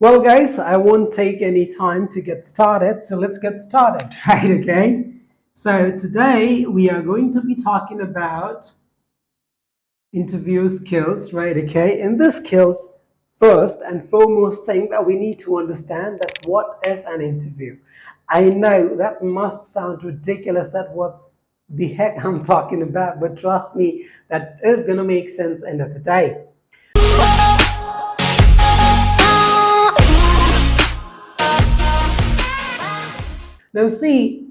Well, guys, I won't take any time to get started, so let's get started, right? Okay. So, today we are going to be talking about interview skills, right? Okay. In the skills, first and foremost thing that we need to understand that what is an interview. I know that must sound ridiculous that what the heck I'm talking about, but trust me, that is going to make sense end of the day. Now, see,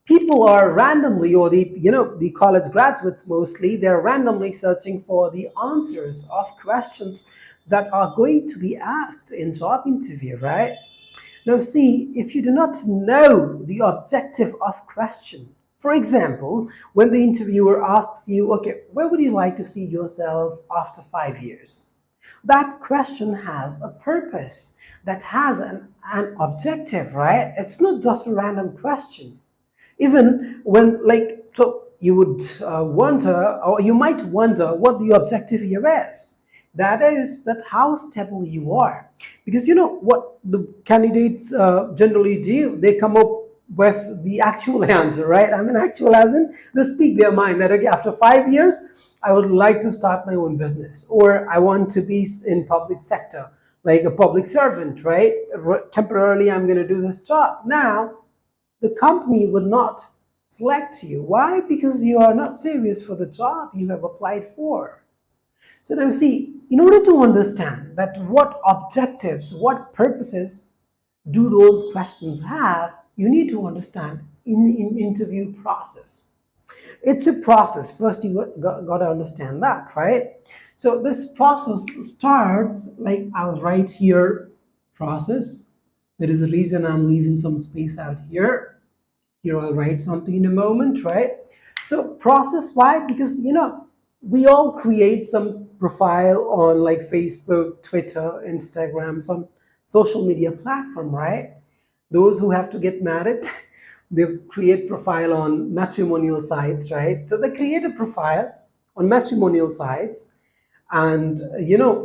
people are randomly, or the college graduates mostly, they're randomly searching for the answers of questions that are going to be asked in job interview, right? Now, see, if you do not know the objective of question, for example, when the interviewer asks you, okay, where would you like to see yourself after 5 years? That question has a purpose, that has an objective, right? It's not just a random question. Even when, like, so you would wonder, or you might wonder, what the objective here is. That is that how stable you are, because you know what the candidates generally do. They come up with the actual answer, right? I mean, actual as in they speak their mind that okay, after 5 years, I would like to start my own business, or I want to be in public sector, like a public servant, right? Temporarily, I'm going to do this job. Now, the company would not select you. Why? Because you are not serious for the job you have applied for. So now see, in order to understand that what objectives, what purposes do those questions have, you need to understand in interview process. It's a process. First, you got to understand that, right? So this process starts like I'll write here process. There is a reason I'm leaving some space out here. Here I'll write something in a moment, right? So process, why? Because we all create some profile on like Facebook, Twitter, Instagram, some social media platform, right? Those who have to get married, they create profile on matrimonial sites, right? So they create a profile on matrimonial sites, and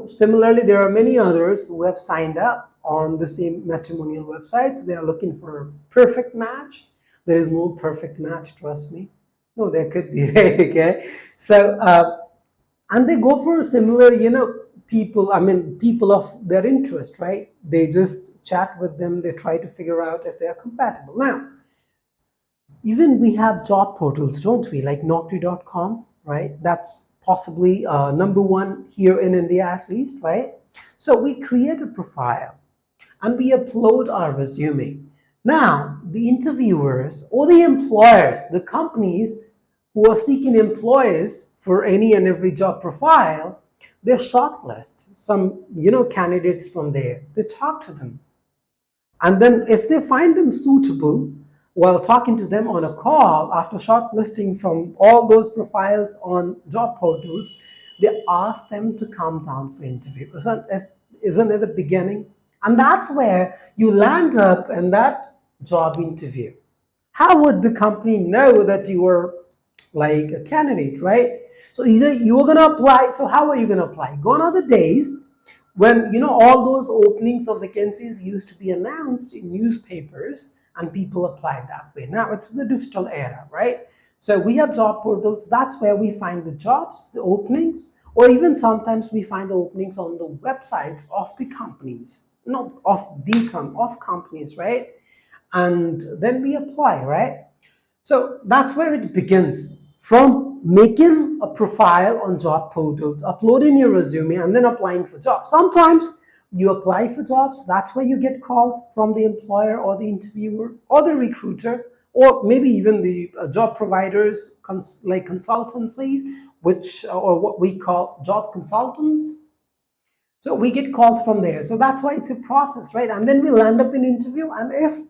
similarly, there are many others who have signed up on the same matrimonial websites. They are looking for a perfect match. There is no perfect match, trust me. No, there could be, right? Okay. So, and they go for similar, people, I mean, people of their interest, right? They just chat with them, they try to figure out if they are compatible. Now, even we have job portals, don't we? Like Naukri.com, right? That's possibly number one here in India, at least, right? So we create a profile and we upload our resume. Now, the interviewers or the employers, the companies who are seeking employees for any and every job profile, they shortlist some, candidates from there. They talk to them, and then if they find them suitable while talking to them on a call after shortlisting from all those profiles on job portals, they ask them to come down for interview. Isn't it the beginning? And that's where you land up in that job interview. How would the company know that you were like a candidate, right? So either you were going to apply. So how are you going to apply? Gone are the days when all those openings of vacancies used to be announced in newspapers and people applied that way. Now it's the digital era, right? So we have job portals. That's where we find the jobs, the openings, or even sometimes we find the openings on the websites of the companies, not of companies, right? And then we apply, right? So that's where it begins, from making a profile on job portals, uploading your resume, and then applying for jobs. Sometimes you apply for jobs, that's where you get calls from the employer or the interviewer or the recruiter, or maybe even the job providers, like consultancies, which or what we call job consultants. So we get calls from there. So that's why it's a process, right? And then we land up in interview. And if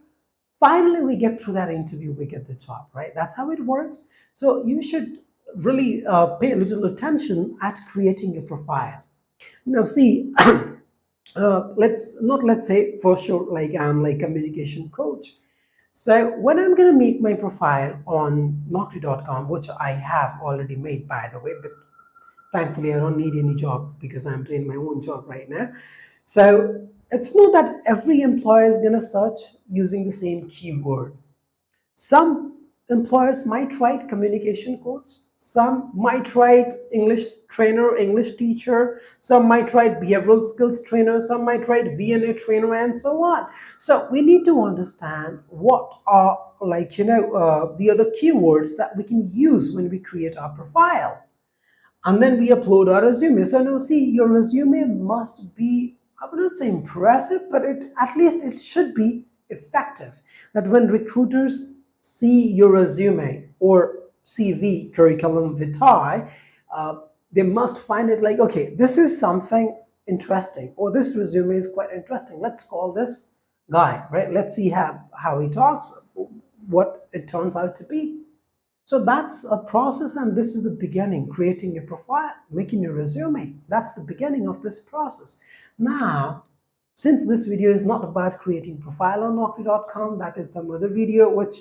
finally we get through that interview, we get the job, right? That's how it works. So you should really pay a little attention at creating your profile. Now, see, let's say for sure, like I'm like communication coach. So when I'm gonna make my profile on Naukri.com, which I have already made by the way, but thankfully I don't need any job because I'm doing my own job right now. So it's not that every employer is going to search using the same keyword. Some employers might write communication coach, some might write English trainer, English teacher, some might write behavioral skills trainer, some might write VNA trainer, and so on. So we need to understand what are, the other keywords that we can use when we create our profile. And then we upload our resume. So now see, your resume must be, I would not say impressive, but at least it should be effective. That when recruiters see your resume or CV, curriculum vitae, they must find it like, okay, this is something interesting, or this resume is quite interesting. Let's call this guy, right? Let's see how he talks, what it turns out to be. So that's a process, and this is the beginning, creating your profile, making your resume. That's the beginning of this process. Now, since this video is not about creating profile on Naukri.com, that is some other video which,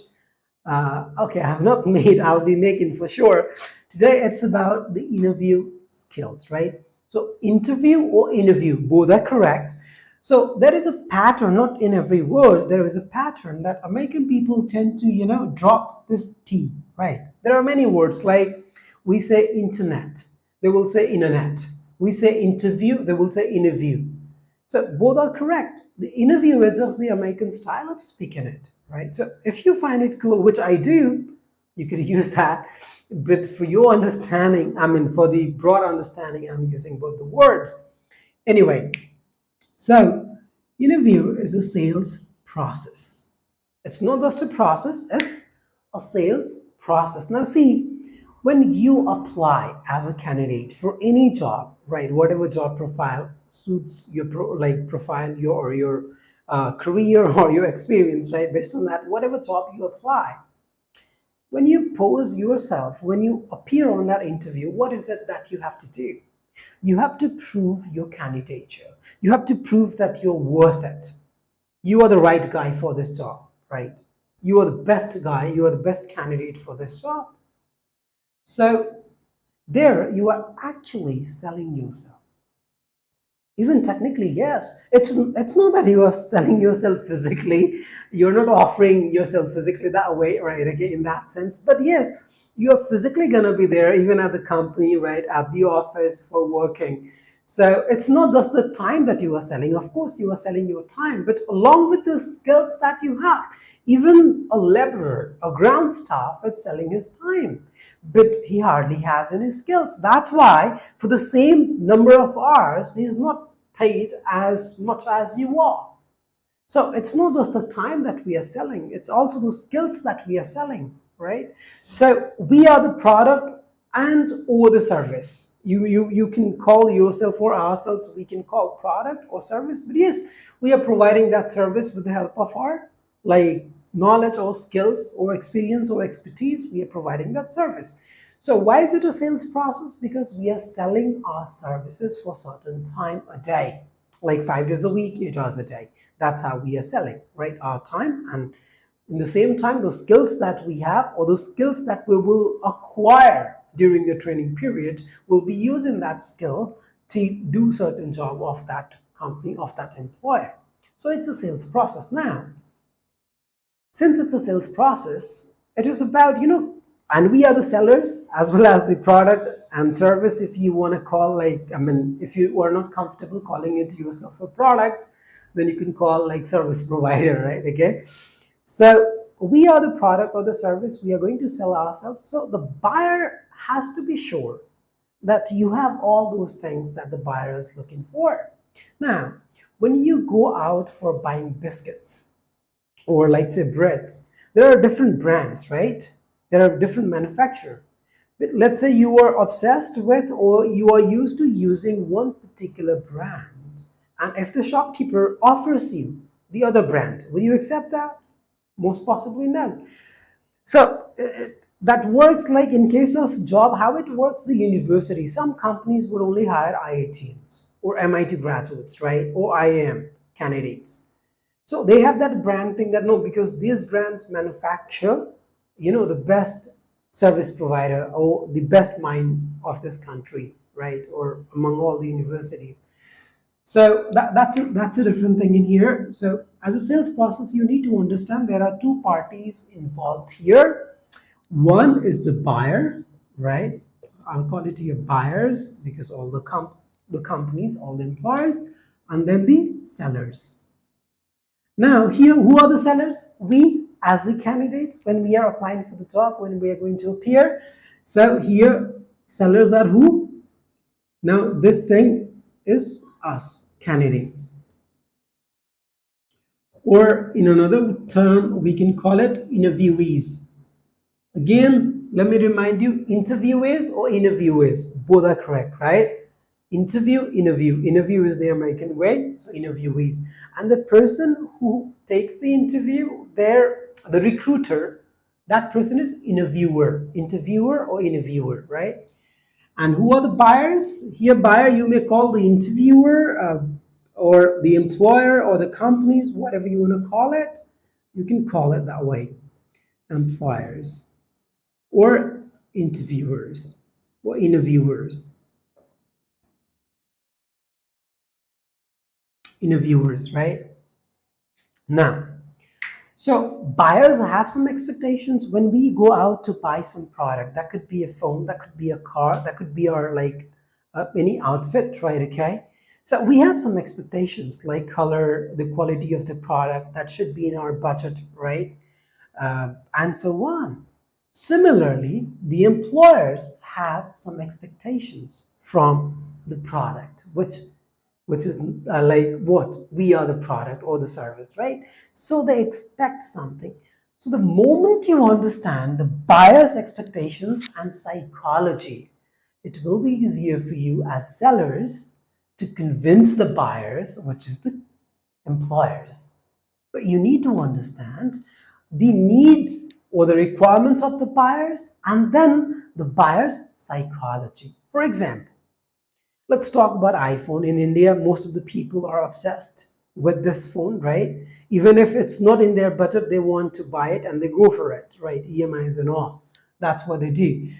okay, I have not made, I'll be making for sure. Today it's about the interview skills, right? So interview or interview, both are correct. So there is a pattern, not in every word, there is a pattern that American people tend to, drop this T, right? There are many words like we say internet, they will say internet. We say interview, they will say interview. So both are correct. The interview is just the American style of speaking it, right? So if you find it cool, which I do, you could use that. But for your understanding, I mean, for the broad understanding, I'm using both the words. Anyway, so interview is a sales process. It's not just a process, it's a sales process. Now, see, when you apply as a candidate for any job, right, whatever job profile suits your profile, your career or your experience, right, based on that, whatever job you apply, when you pose yourself, when you appear on that interview, what is it that you have to do? You have to prove your candidature. You have to prove that you're worth it. You are the right guy for this job, right? You are the best guy, you are the best candidate for this job. So there you are actually selling yourself. Even technically, yes. It's not that you are selling yourself physically. You're not offering yourself physically that way, right? Okay, in that sense. But yes, you're physically gonna be there even at the company, right? At the office for working. So it's not just the time that you are selling. Of course, you are selling your time, but along with the skills that you have, even a laborer, a ground staff is selling his time, but he hardly has any skills. That's why for the same number of hours, he is not paid as much as you are. So it's not just the time that we are selling, it's also the skills that we are selling, right? So we are the product and or the service. You can call yourself or ourselves, we can call product or service, but yes, we are providing that service with the help of our like knowledge or skills or experience or expertise. We are providing that service. So why is it a sales process? Because we are selling our services for a certain time a day, like 5 days a week, 8 hours a day. That's how we are selling, right? Our time, and in the same time, those skills that we have or those skills that we will acquire during the training period, will be using that skill to do certain job of that company, of that employer. So it's a sales process. Now, since it's a sales process, it is about, and we are the sellers as well as the product and service, if you want to call, like, I mean, if you are not comfortable calling it yourself a product, then you can call like service provider, right? Okay. So we are the product or the service, we are going to sell ourselves. So the buyer has to be sure that you have all those things that the buyer is looking for. Now, when you go out for buying biscuits, or like say breads, there are different brands, right? There are different manufacturer. But let's say you are obsessed with or you are used to using one particular brand, and if the shopkeeper offers you the other brand, will you accept that? Most possibly no. So that works like in case of job, how it works, the university. Some companies would only hire IITians or MIT graduates, right? Or IIM candidates. So they have that brand thing that no, because these brands manufacture, the best service provider or the best minds of this country, right? Or among all the universities. So that's a different thing in here. So as a sales process, you need to understand there are two parties involved here. One is the buyer, right? I'll call it here buyers because all the companies, all the employers, and then the sellers. Now, here, who are the sellers? We, as the candidates, when we are applying for the job, when we are going to appear. So here, sellers are who? Now, this thing is us, candidates. Or in another term, we can call it interviewees. Again, let me remind you, interviewees or interviewers, both are correct, right? Interview is the American way, so interviewees. And the person who takes the interview, the recruiter, that person is interviewer or interviewer, right? And who are the buyers? Here, buyer, you may call the interviewer or the employer or the companies, whatever you want to call it. You can call it that way, employers or interviewers or interviewers, right? Now, so buyers have some expectations when we go out to buy some product. That could be a phone, that could be a car, that could be our like any outfit, right? Okay. So we have some expectations like color, the quality of the product that should be in our budget, right? And so on. Similarly, the employers have some expectations from the product, which is like what we are the product or the service, right? So they expect something. So the moment you understand the buyer's expectations and psychology, it will be easier for you as sellers to convince the buyers, which is the employers. But you need to understand the need or the requirements of the buyers and then the buyer's psychology. For example, let's talk about iPhone. In India, most of the people are obsessed with this phone, right? Even if it's not in their budget, they want to buy it and they go for it, right? EMIs and all. That's what they do.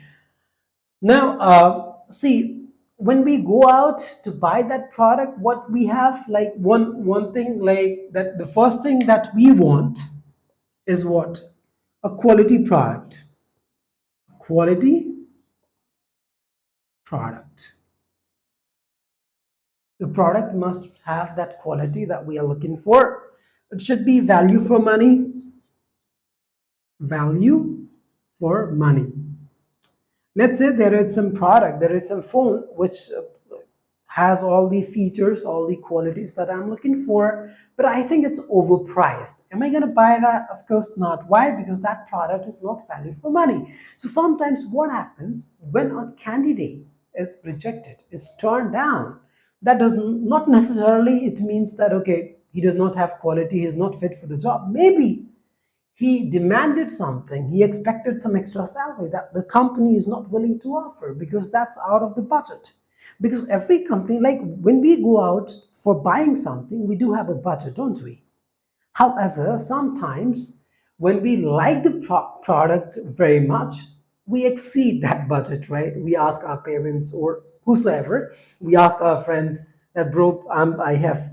Now, see, when we go out to buy that product, what we have, like one thing, like that, the first thing that we want is what? A quality product. Quality product. The product must have that quality that we are looking for. It should be value for money. Value for money. Let's say there is some product, there is some phone which has all the features, all the qualities that I'm looking for, but I think it's overpriced. Am I going to buy that? Of course not. Why? Because that product is not value for money. So sometimes what happens when a candidate is rejected, is turned down, that does not necessarily it means that okay, he does not have quality, he is not fit for the job. Maybe he demanded something, he expected some extra salary that the company is not willing to offer because that's out of the budget. Because every company, like when we go out for buying something, we do have a budget, don't we? However, sometimes when we like the product very much, we exceed that budget, right? We ask our parents or whosoever, we ask our friends that, bro, I have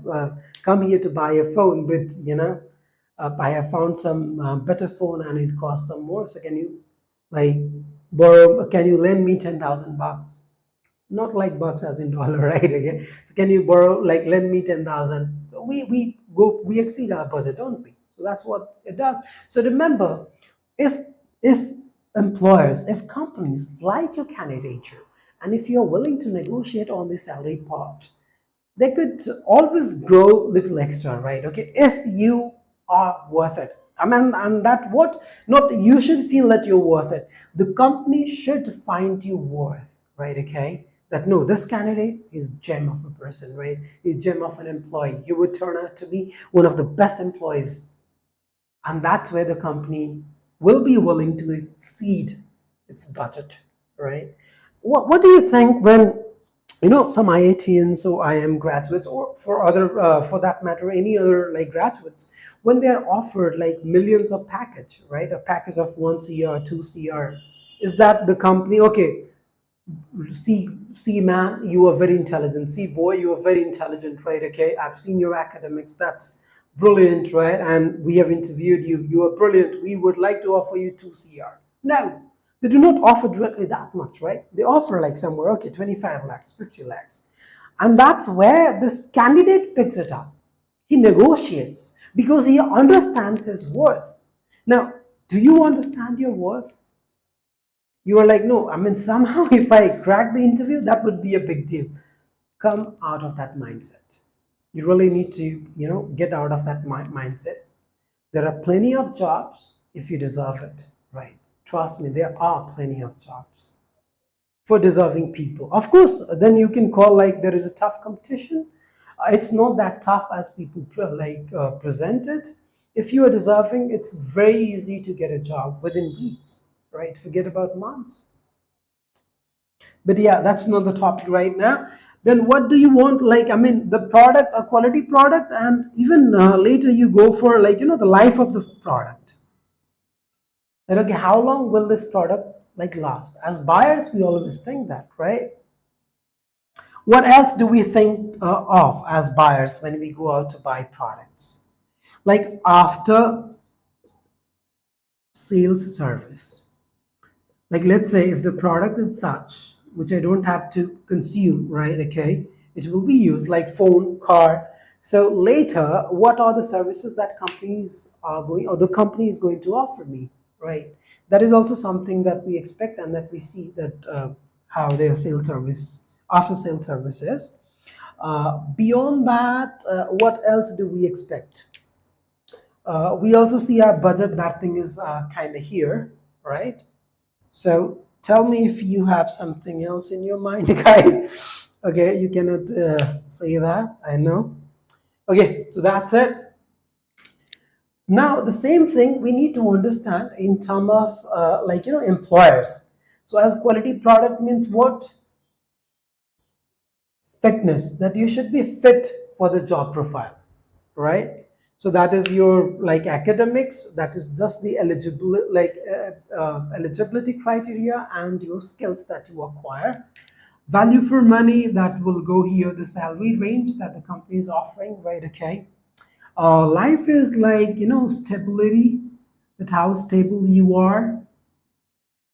come here to buy a phone, but I have found some better phone and it costs some more. So can you like borrow? Can you lend me 10,000 bucks? Not like bucks as in dollar, right? Again, so can you borrow like lend me 10,000? We exceed our budget, don't we? So that's what it does. So remember, if if employers, if companies like your candidature, and if you're willing to negotiate on the salary part, they could always go little extra, right? Okay, if you are worth it. I mean, and that what not you should feel that you're worth it. The company should find you worth, right? Okay, that no, this candidate is gem of a person, right? Is gem of an employee. You would turn out to be one of the best employees, and that's where the company will be willing to exceed its budget, right? What do you think when some IITians or IM graduates, or for other for that matter any other like graduates, when they're offered like millions of package, right? A package of 1 CR, 2 CR, is that the company okay? See man, you are very intelligent. See boy, you are very intelligent, right? Okay, I've seen your academics, that's brilliant, right? And we have interviewed you, you are brilliant, we would like to offer you 2 CR. No, they do not offer directly that much, right? They offer like somewhere, okay, 25 lakhs, 50 lakhs. And that's where this candidate picks it up. He negotiates because he understands his worth. Now, do you understand your worth? You are like, no, I mean, somehow if I crack the interview, that would be a big deal. Come out of that mindset. You really need to, get out of that mindset. There are plenty of jobs if you deserve it, right? Trust me, there are plenty of jobs for deserving people. Of course, then you can call like there is a tough competition. It's not that tough as people present it. If you are deserving, it's very easy to get a job within weeks, right? Forget about months. But yeah, that's not the topic right now. Then what do you want? Like, I mean, the product, a quality product, and even later you go for like, the life of the product. That okay, how long will this product like last? As buyers, we always think that, right? What else do we think of as buyers when we go out to buy products? Like after sales service. Like let's say if the product is such which I don't have to consume, right? Okay, it will be used like phone, car. So later, what are the services that companies are going or the company is going to offer me, right? That is also something that we expect and that we see that how their sales service after sales service is. Beyond that, what else do we expect? We also see our budget. That thing is kind of here, right? So tell me if you have something else in your mind, guys. Okay, you cannot say that. I know. Okay, so that's it. Now the same thing we need to understand in terms of employers. So as quality product means what? Fitness, that you should be fit for the job profile, right? So that is your like academics, that is just the eligibility criteria and your skills that you acquire. Value for money, that will go here, the salary range that the company is offering, right? Okay. Life is like stability, that how stable you are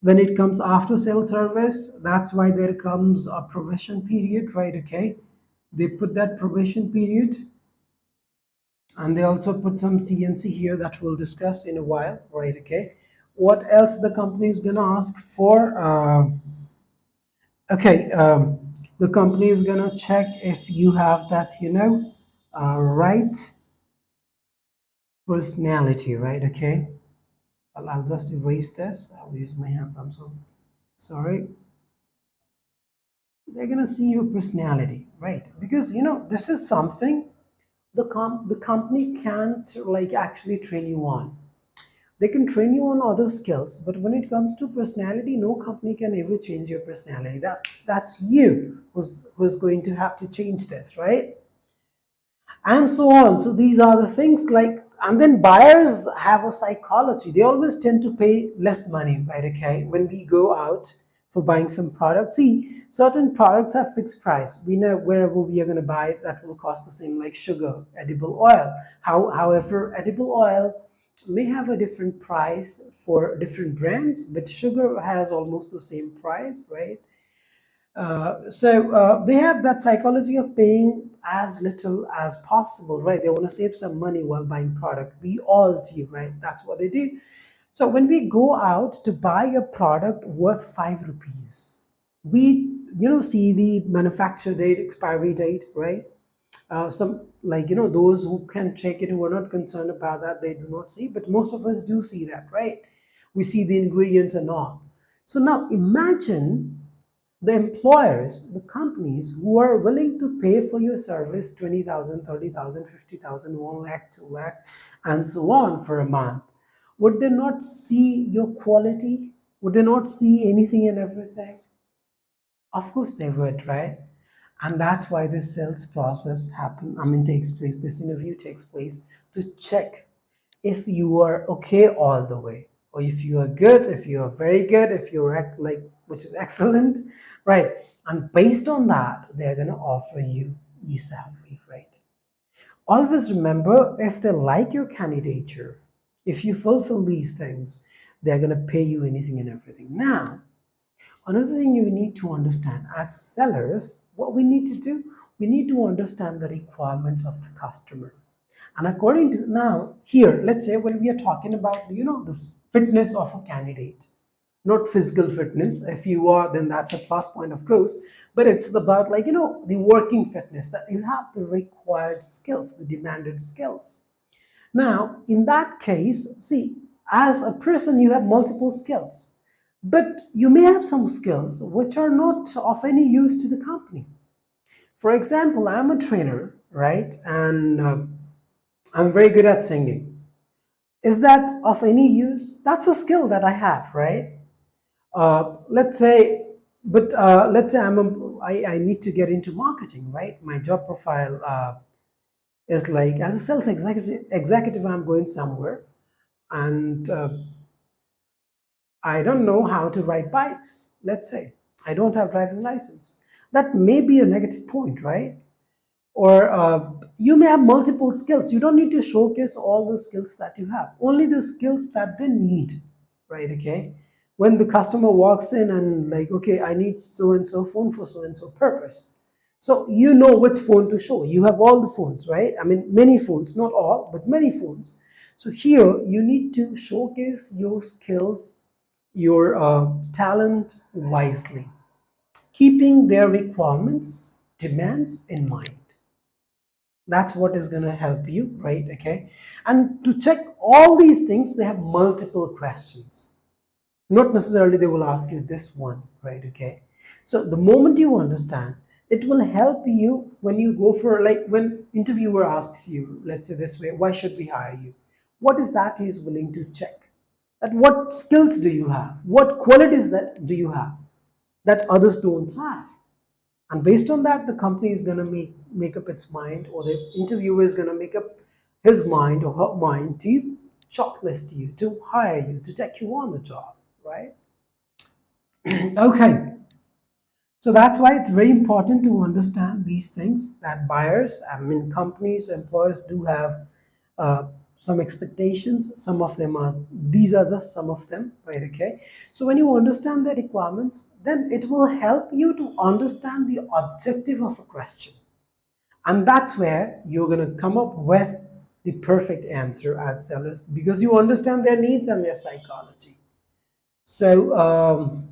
when it comes after sales service. That's why there comes a probation period, right? Okay, they put that probation period, and they also put some TNC here that we'll discuss in a while, right? Okay, what else the company is gonna ask for? Okay, the company is gonna check if you have that, right personality, right? Okay, I'll just erase this. I'll use my hands. I'm so sorry. They're gonna see your personality, right? Because this is something the company can't like actually train you on. They can train you on other skills, but when it comes to personality, no company can ever change your personality. That's you who's going to have to change this, right? And so on. So these are the things like, and then buyers have a psychology. They always tend to pay less money, right? Okay, when we go out for buying some products, see, certain products have fixed price. We know wherever we are going to buy that will cost the same, like sugar, edible oil. However, edible oil may have a different price for different brands, but sugar has almost the same price, right? So they have that psychology of paying as little as possible, right? They want to save some money while buying product. We all do, right? That's what they do. So when we go out to buy a product worth 5 rupees, we see the manufacture date, expiry date, right? Some like those who can check it, who are not concerned about that, they do not see, but most of us do see that, right? We see the ingredients and all. So now imagine the employers, the companies who are willing to pay for your service 20,000, 30,000, 50,000, 1 lakh, 2 lakh, and so on for a month. Would they not see your quality? Would they not see anything and everything? Of course they would, right? And that's why this sales process takes place, this interview takes place to check if you are okay all the way, or if you are good, if you are very good, if you're like, which is excellent, right? And based on that, they're going to offer you the salary, right? Always remember, if they like your candidature, if you fulfill these things, they're going to pay you anything and everything. Now, another thing you need to understand, as sellers, what we need to do, we need to understand the requirements of the customer. And according to now, here, let's say when we are talking about, the fitness of a candidate, not physical fitness. If you are, then that's a plus point, of course. But it's about, like, the working fitness, that you have the required skills, the demanded skills. Now, in that case, see, as a person, you have multiple skills, but you may have some skills which are not of any use to the company. For example, I'm a trainer, right? And I'm very good at singing. Is that of any use? That's a skill that I have, right? Let's say, but let's say I need to get into marketing, right? My job profile is like, as a sales executive, I'm going somewhere, and I don't know how to ride bikes. Let's say I don't have driving license. That may be a negative point, right? Or you may have multiple skills. You don't need to showcase all the skills that you have, only the skills that they need, right? Okay, when the customer walks in and, like, okay, I need so and so phone for so and so purpose, so you know which phone to show. You have all the phones, right? I mean, many phones, not all, but many phones. So here you need to showcase your skills, your talent wisely, keeping their requirements, demands in mind. That's what is going to help you, right? Okay, and to check all these things, they have multiple questions. Not necessarily they will ask you this one, right? Okay, so the moment you understand, it will help you when you go for, like, when interviewer asks you, let's say this way, why should we hire you, what is that he is willing to check, that what skills do you have, what qualities that do you have that others don't have. And based on that, the company is going to make up its mind, or the interviewer is going to make up his mind or her mind to shortlist you, to hire you, to take you on the job, right? Okay, so that's why it's very important to understand these things, that buyers, I mean, companies, employers do have uh, some expectations. Some of them are, these are just some of them, right? Okay, so when you understand the requirements, then it will help you to understand the objective of a question, and that's where you're going to come up with the perfect answer as sellers, because you understand their needs and their psychology. So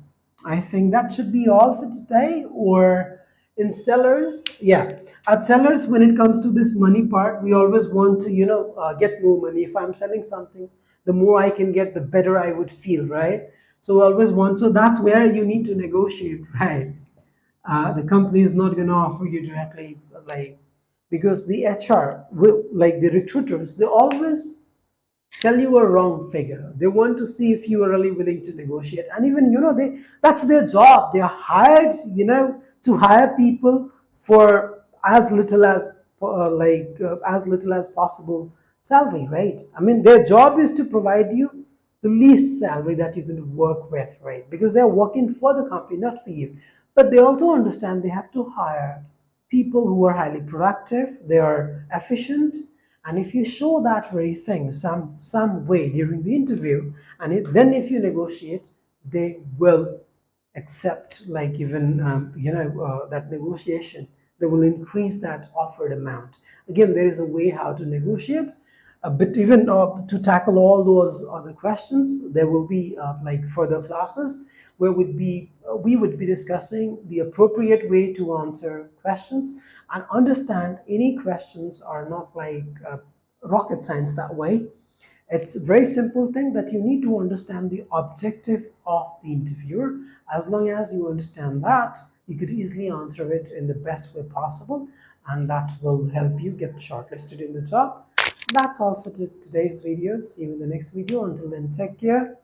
I think that should be all for today. Or in sellers, yeah, at sellers, when it comes to this money part, we always want to, get more money. If I'm selling something, the more I can get, the better I would feel, right? So we always want. So that's where you need to negotiate, right? The company is not going to offer you directly, like, because the HR will, like the recruiters, they always tell you a wrong figure. They want to see if you are really willing to negotiate. And even, they, that's their job. They are hired, to hire people for as little as as little as possible salary, right? I mean, their job is to provide you the least salary that you can work with, right? Because they're working for the company, not for you. But they also understand they have to hire people who are highly productive, they are efficient, and if you show that very thing some way during the interview, and then if you negotiate, they will accept, like, even that negotiation, they will increase that offered amount. Again, there is a way how to negotiate, but even to tackle all those other questions, there will be like further classes where we would be discussing the appropriate way to answer questions, and understand any questions are not like rocket science that way. It's a very simple thing, that you need to understand the objective of the interviewer. As long as you understand that, you could easily answer it in the best way possible, and that will help you get shortlisted in the job. That's all for today's video. See you in the next video. Until then, take care.